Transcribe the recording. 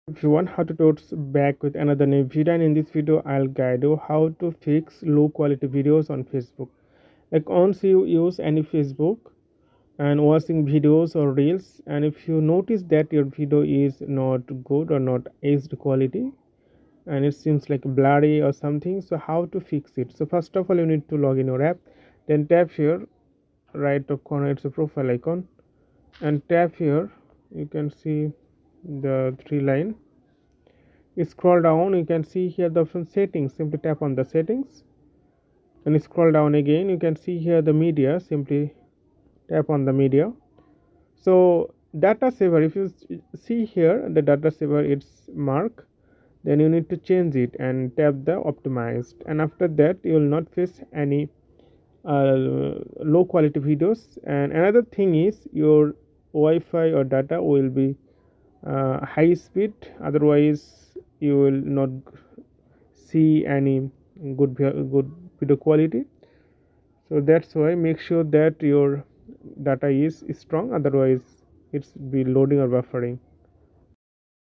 Everyone, how to totes back with another new video, and in this video I'll guide you how to fix low quality videos on Facebook. Like once you use any Facebook and watching videos or reels, and if you notice that your video is not good or not HD quality and it seems like blurry or something, so how to fix it? So first of all, you need to log in your app, then tap here right top corner, it's a profile icon, and tap here. You can see the three line. You scroll down, you can see here the option settings. Simply tap on the settings, and scroll down again, you can see here the media. Simply tap on the media. So data saver, if you see here the data saver, it's mark, then you need to change it and tap the optimized, and after that you will not face any low quality videos. And another thing is your Wi-Fi or data will be high speed, otherwise you will not see any good video quality. So that's why make sure that your data is strong, otherwise it's be loading or buffering.